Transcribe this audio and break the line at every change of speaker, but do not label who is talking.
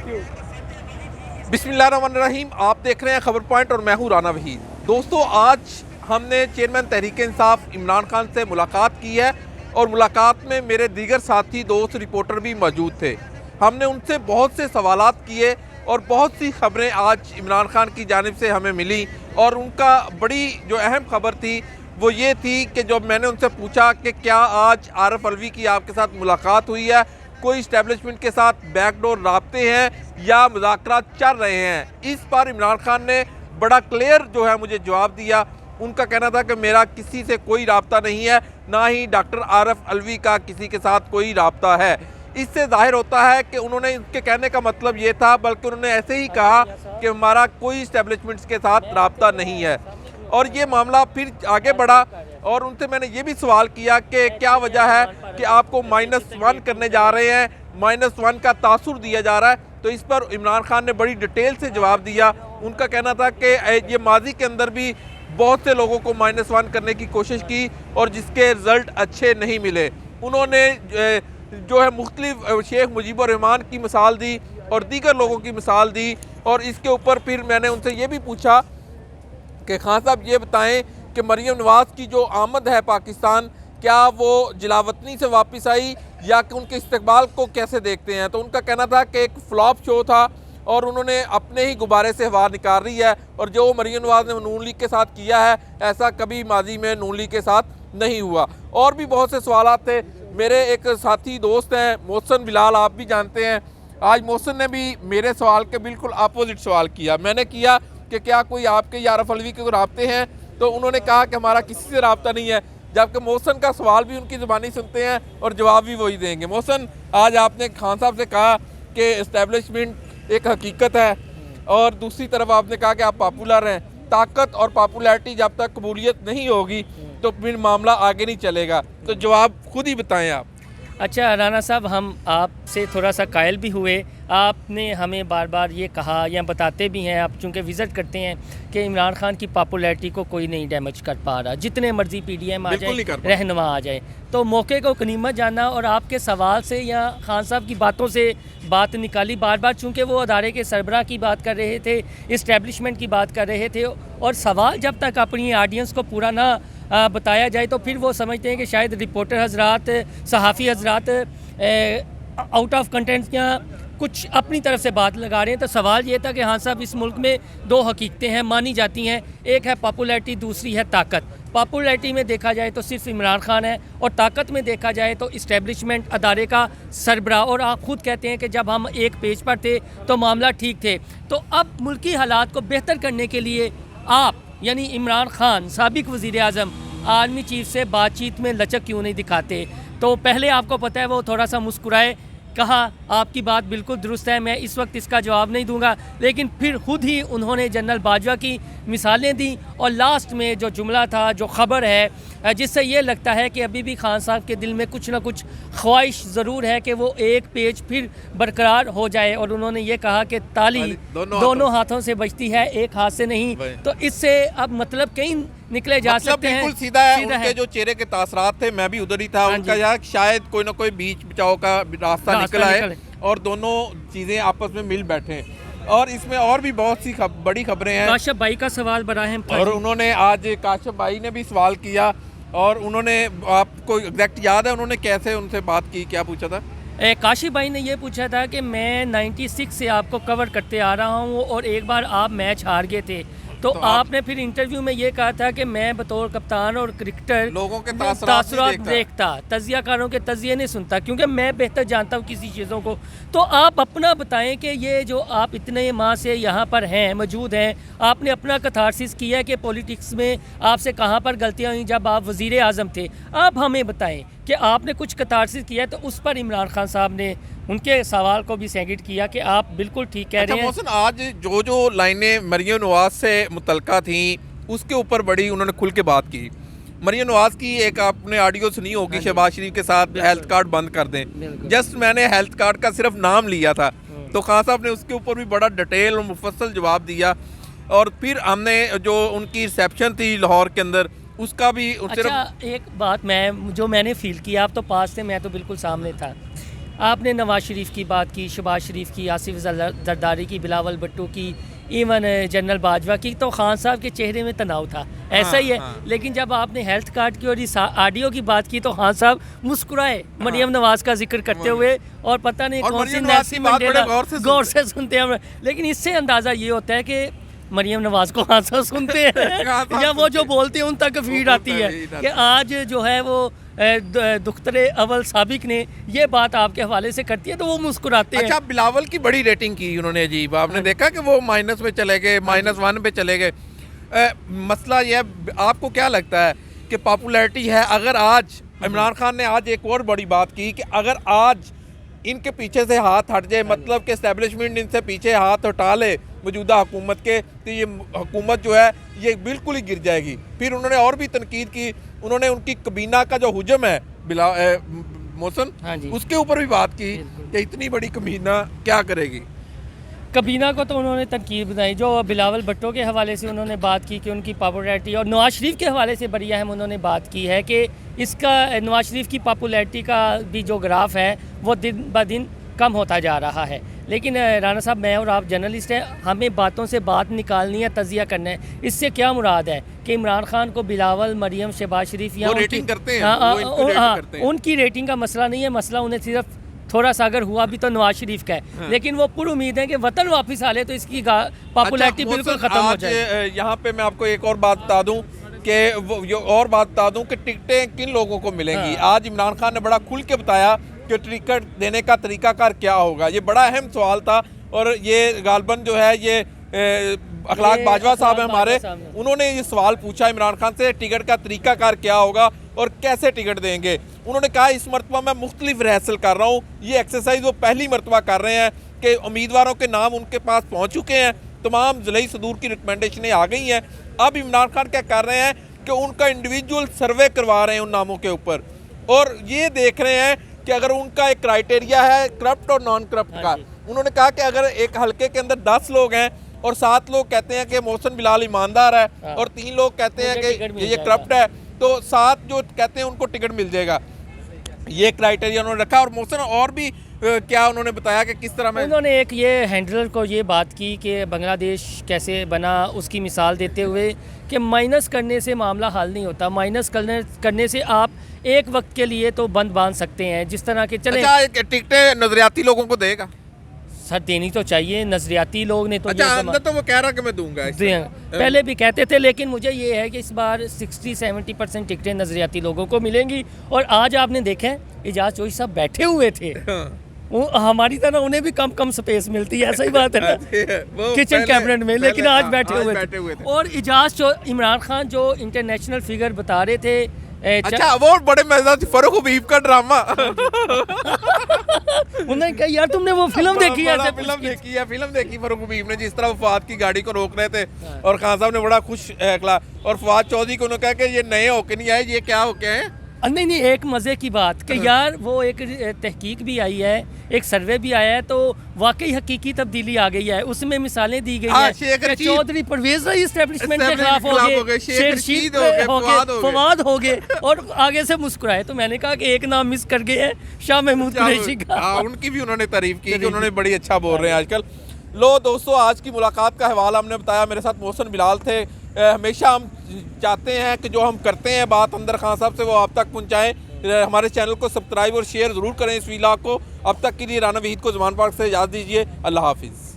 बिस्मिल्लाहिर्रहमानिर्रहीम। आप देख रहे हैं खबर पॉइंट और मैं हूं राना वहीद। दोस्तों, आज हमने चेयरमैन तहरीक इंसाफ इमरान खान से मुलाकात की है और मुलाकात में मेरे दीगर साथी दोस्त रिपोर्टर भी मौजूद थे। हमने उनसे बहुत से सवालात किए और बहुत सी खबरें आज इमरान खान की जानिब से हमें मिली और उनका बड़ी जो अहम खबर थी वो ये थी कि जब मैंने उनसे पूछा कि क्या आज आरिफ अलवी की आपके साथ मुलाकात हुई है, कोई इस्टेब्लिशमेंट के साथ बैकडोर राब्ते हैं या मुज़ाकरात चल रहे हैं, इस पर इमरान खान ने बड़ा क्लियर जो है मुझे जवाब दिया। उनका कहना था कि मेरा किसी से कोई राब्ता नहीं है, ना ही डॉक्टर आरिफ अलवी का किसी के साथ कोई राब्ता है। इससे जाहिर होता है कि उन्होंने इसके कहने का मतलब ये था, बल्कि उन्होंने ऐसे ही कहा कि हमारा कोई इस्टेब्लिशमेंट्स के साथ राब्ता नहीं है। और ये मामला फिर आगे बढ़ा और उनसे मैंने ये भी सवाल किया कि क्या वजह है कि आपको -1 करने जा रहे हैं, -1 का तासुर दिया जा रहा है। तो इस पर इमरान खान ने बड़ी डिटेल से जवाब दिया। उनका कहना था कि ये माजी के अंदर भी बहुत से लोगों को -1 करने की कोशिश की और जिसके रिज़ल्ट अच्छे नहीं मिले। उन्होंने जो है मुख्तलिफ शेख मुजीबुर रहमान की मिसाल दी और दीगर लोगों की मिसाल दी। और इसके ऊपर फिर मैंने उनसे ये भी पूछा कि खान साहब ये बताएं कि मरियम नवाज़ की जो आमद है पाकिस्तान, क्या वो जिलावतनी से वापस आई या कि उनके इस्तकबाल को कैसे देखते हैं। तो उनका कहना था कि एक फ्लॉप शो था और उन्होंने अपने ही गुब्बारे से हवा निकाल रही है और जो मरियम नवाज़ ने नून लीग के साथ किया है ऐसा कभी माजी में नून लीग के साथ नहीं हुआ। और भी बहुत से सवालात थे। मेरे एक साथी दोस्त हैं मोहसिन बिलाल, आप भी जानते हैं। आज मोहसिन ने भी मेरे सवाल के बिल्कुल अपोजिट सवाल किया। मैंने किया कि क्या कोई आपके या आरिफ अलवी के राब्ते हैं, तो उन्होंने कहा कि हमारा किसी से राब्ता नहीं है, जबकि मोहसिन का सवाल भी उनकी ज़बानी सुनते हैं और जवाब भी वही देंगे। मोहसिन, आज आपने खान साहब से कहा कि इस्टेब्लिशमेंट एक हकीकत है और दूसरी तरफ आपने कहा कि आप पॉपुलर हैं। ताकत और पॉपुलैरिटी जब तक कबूलियत नहीं होगी तो फिर मामला आगे नहीं चलेगा। तो जवाब खुद ही बताएं आप।
अच्छा राना साहब, हम आपसे थोड़ा सा कायल भी हुए। आपने हमें बार बार ये कहा या बताते भी हैं, आप चूँकि विज़िट करते हैं, कि इमरान खान की पॉपुलैरिटी को कोई नहीं डैमेज कर पा रहा, जितने मर्जी PDM आ जाए, रहनुमा आ जाए। तो मौके को गनीमत जाना और आपके सवाल से या खान साहब की बातों से बात निकाली बार बार, चूँकि वो अदारे के सरबराह की बात कर रहे थे, इस्टेब्लिशमेंट की बात कर रहे थे, और सवाल जब तक अपनी ऑडियंस को पूरा ना बताया जाए तो फिर वो समझते हैं कि शायद रिपोर्टर हजरात, सहाफ़ी हजरात आउट ऑफ कंटेंट या कुछ अपनी तरफ से बात लगा रहे हैं। तो सवाल ये था कि हाँ साहब, इस मुल्क में दो हकीकतें हैं, मानी जाती हैं, एक है पॉपुलैरिटी, दूसरी है ताकत। पॉपुलैरिटी में देखा जाए तो सिर्फ इमरान खान है और ताकत में देखा जाए तो इस्टेब्लिशमेंट, अदारे का सरबराह। और आप खुद कहते हैं कि जब हम एक पेज पर थे तो मामला ठीक थे। तो अब मुल्की हालात को बेहतर करने के लिए आप यानी इमरान खान, साबिक वज़ीर आज़म, आर्मी चीफ से बातचीत में लचक क्यों नहीं दिखाते? तो पहले आपको पता है वो थोड़ा सा मुस्कुराए, कहा आपकी बात बिल्कुल दुरुस्त है, मैं इस वक्त इसका जवाब नहीं दूंगा, लेकिन फिर खुद ही उन्होंने जनरल बाजवा की मिसालें दी और लास्ट में जो जुमला था, जो ख़बर है, जिससे ये लगता है कि अभी भी खान साहब के दिल में कुछ ना कुछ ख्वाहिश ज़रूर है कि वो एक पेज फिर बरकरार हो जाए। और उन्होंने ये कहा कि ताली दोनों हाथों से बजती है, एक हाथ से नहीं। तो इससे अब मतलब कहीं निकले जा सकते हैं।
बिल्कुल सीधा है। उनके जो चेहरे के तासरात थे, मैं भी उधर ही था। उनका यार शायद कोई ना कोई बीच बचाव का रास्ता निकला है और दोनों चीज़ें आपस में मिल बैठे। और इसमें और भी बहुत सी बड़ी खबरें हैं।
काशिफ भाई का सवाल बड़ा है
और उन्होंने आज काशिफ भाई ने भी सवाल किया और उन्होंने, आपको एग्जैक्ट याद है उन्होंने कैसे उनसे बात की, क्या पूछा था?
काशिफ भाई ने ये पूछा था कि मैं 96 से आपको कवर करते आ रहा हूँ और एक बार आप मैच हार गए थे, तो आपने फिर इंटरव्यू में ये कहा था कि मैं बतौर कप्तान और क्रिकेटर
लोगों के
तासुरात देखता, तजियाकारों के तजिए नहीं सुनता, क्योंकि मैं बेहतर जानता हूँ किसी चीज़ों को। तो आप अपना बताएं कि ये जो आप इतने माह से यहाँ पर हैं, मौजूद हैं, आपने अपना कथारसिस किया है कि पॉलिटिक्स में आपसे कहाँ पर गलतियाँ हुई जब आप वज़ीर आज़म थे। आप हमें बताएं कि आपने कुछ कथारसिस किया है। तो उस पर इमरान खान साहब ने उनके सवाल को भी सेगिट किया कि आप बिल्कुल ठीक कह रहे हैं।
मोहसिन, आज जो लाइनें मरियम नवाज़ से मुतल्लिका थी उसके ऊपर बड़ी उन्होंने खुल के बात की। मरियम नवाज़ की एक आपने ऑडियो सुनी होगी, शहबाज शरीफ के साथ हेल्थ कार्ड बंद कर दें। जस्ट मैंने हेल्थ कार्ड का सिर्फ नाम लिया था तो खान साहब ने उसके ऊपर भी बड़ा डिटेल और मुफस्सल जवाब दिया। और फिर हमने जो उनकी रिसेप्शन थी लाहौर के अंदर, उसका भी
अच्छा, एक बात मैंने फ़ील किया, आप तो पास थे, मैं तो बिल्कुल सामने था। आपने नवाज शरीफ की बात की, शहबाज शरीफ की, आसिफ जरदारी की, बिलावल भुट्टो की, इवन जनरल बाजवा की, तो खान साहब के चेहरे में तनाव था, ऐसा ही है। लेकिन जब आपने हेल्थ कार्ड की और इस ऑडियो की बात की तो खान साहब मुस्कुराए मरियम नवाज का जिक्र करते हुए, और पता नहीं कौन सी नेल्सन मंडेला गौर से सुनते हैं। लेकिन इससे अंदाज़ा ये होता है कि मरियम नवाज को खान साहब सुनते हैं या वो जो बोलते हैं उन तक फीड आती है कि आज जो है वो दुख्तरे अवल साबिक ने ये बात आपके हवाले से करती है तो वो मुस्कुराते हैं।
अच्छा, बिलावल की बड़ी रेटिंग की उन्होंने, अजीब, आपने देखा कि वो माइनस में चले गए, -1 पे चले गए। मसला ये, आपको क्या लगता है कि पॉपुलैरिटी है, अगर आज इमरान खान ने आज एक और बड़ी बात की कि अगर आज इनके पीछे से हाथ हट जाए, मतलब कि एस्टेब्लिशमेंट इनसे पीछे हाथ हटा ले मौजूदा हुकूमत के, तो ये हुकूमत जो है ये बिल्कुल ही गिर जाएगी। फिर उन्होंने और भी तनकीद की, उन्होंने उनकी कबीना का जो हुजम है मोहसन, उसके ऊपर भी बात की कि इतनी बड़ी कबीना क्या करेगी।
कबीना को तो उन्होंने तनकीद बताई, जो बिलावल भुट्टो के हवाले से उन्होंने बात की कि उनकी पॉपुलैरिटी, और नवाज शरीफ के हवाले से बड़ी अहम उन्होंने बात की है कि इसका नवाज शरीफ की पॉपुलैरिटी का भी जो ग्राफ है वो दिन ब दिन कम होता जा रहा है। लेकिन राना साहब, मैं और आप जर्नलिस्ट हैं, हमें बातों से बात निकालनी है, तजिया करना है। इससे क्या मुराद है कि इमरान खान को बिलावल, मरियम, शहबाज शरीफ या
रेटिंग करते हैं,
उनकी रेटिंग का मसला नहीं है, मसला उन्हें सिर्फ थोड़ा सा अगर हुआ भी तो नवाज शरीफ का है। लेकिन वो पूरी उम्मीद है कि वतन वापस आ ले तो इसकी पॉपुलैरिटी बिल्कुल खत्म हो जाए।
यहाँ पे मैं आपको एक और बात बता दूं कि टिकटें किन लोगों को मिलेंगी। आज इमरान खान ने बड़ा खुल के बताया कि टिकट देने का तरीकाकार क्या होगा। ये बड़ा अहम सवाल था, और ये गालबन जो है ये अखलाक बाजवा साहब है हमारे, उन्होंने ये सवाल पूछा इमरान खान से, टिकट का तरीकाकार क्या होगा और कैसे टिकट देंगे। उन्होंने कहा इस मरतबा मैं मुख्तलिफ रिहर्सल कर रहा हूँ, ये एक्सरसाइज वो पहली मरतबा कर रहे हैं कि उम्मीदवारों के नाम उनके पास पहुँच चुके हैं, तमाम ज़िले सदूर की रिकमेंडेशनें आ गई हैं। अब इमरान खान क्या कर रहे हैं कि उनका इंडिविजुअल सर्वे करवा रहे हैं उन नामों के ऊपर, और ये देख रहे हैं कि अगर उनका एक क्राइटेरिया है करप्ट और नॉन करप्ट का। उन्होंने कहा कि अगर एक हलके के अंदर 10 लोग हैं और 7 लोग कहते हैं कि मोहसिन बिलाल ईमानदार है और 3 लोग कहते हैं कि ये करप्ट है, तो 7 जो कहते हैं उनको टिकट मिल जाएगा। ये क्राइटेरिया उन्होंने रखा। और मोहसिन, और भी क्या उन्होंने बताया कि किस तरह में
उन्होंने एक ये हैंडलर को ये बात की कि बांग्लादेश कैसे बना, उसकी मिसाल देते हुए कि माइनस करने से मामला हल नहीं होता, माइनस करने से आप एक वक्त के लिए तो बंद बांध सकते हैं, जिस तरह के चले।
अच्छा, टिकटें नजरियाती लोगों को देगा?
सर, देनी तो चाहिए, नजरियाती लोग ने तो
अच्छा, अंदर तो वो कह रहा कि मैं दूंगा,
पहले भी कहते थे, लेकिन मुझे ये है कि इस बार 60-70% टिकटें नजरियाती लोगों को मिलेंगी। और आज आपने देखा है एजाज चौधरी साहब बैठे हुए थे, वो हमारी तरह उन्हें भी कम स्पेस मिलती है, ऐसा ही बात है ना किचन कैबिनेट में, लेकिन आज बैठे हुए थे। और एजाज इमरान खान जो इंटरनेशनल फिगर बता रहे थे,
अच्छा वो बड़े मजेदार फरूख हबीब का ड्रामा
उन्होंने कहा यार तुमने वो फिल्म देखी है?
फिल्म देखी फरूख हबीब ने, जिस तरह वो फवाद की गाड़ी को रोक रहे थे और खान साहब ने बड़ा खुश अगला, और फवाद चौधरी को उन्होंने कहा कि ये नए होके नहीं आए, ये क्या होके हैं।
नहीं, एक मज़े की बात कि यार वो एक तहकीक भी आई है, एक सर्वे भी आया है, तो वाकई हकीकी तब्दीली आ गई है, उसमें मिसालें दी गई हैं। चौधरी परवेज रही इस्टेब्लिशमेंट के खिलाफ हो गए, शेर रशीद हो गए, फवाद हो गए, और आगे से मुस्कुराए। तो मैंने कहा कि एक नाम मिस कर गए हैं, शाह महमूद कुरैशी का।
उनकी भी उन्होंने तारीफ की कि उन्होंने बड़ी अच्छा बोल रहे हैं आजकल। लो दोस्तों, आज की मुलाकात का हवाला हमने बताया, मेरे साथ मोहसिन बिलाल थे। हमेशा हम चाहते हैं कि जो हम करते हैं बात अंदर खान साहब से, वो आप तक पहुंचाएं। हमारे चैनल को सब्सक्राइब और शेयर ज़रूर करें इस व्लॉग को। अब तक के लिए राना वहीद को ज़मान पार्क से इजाज़त दीजिए। अल्लाह हाफिज़।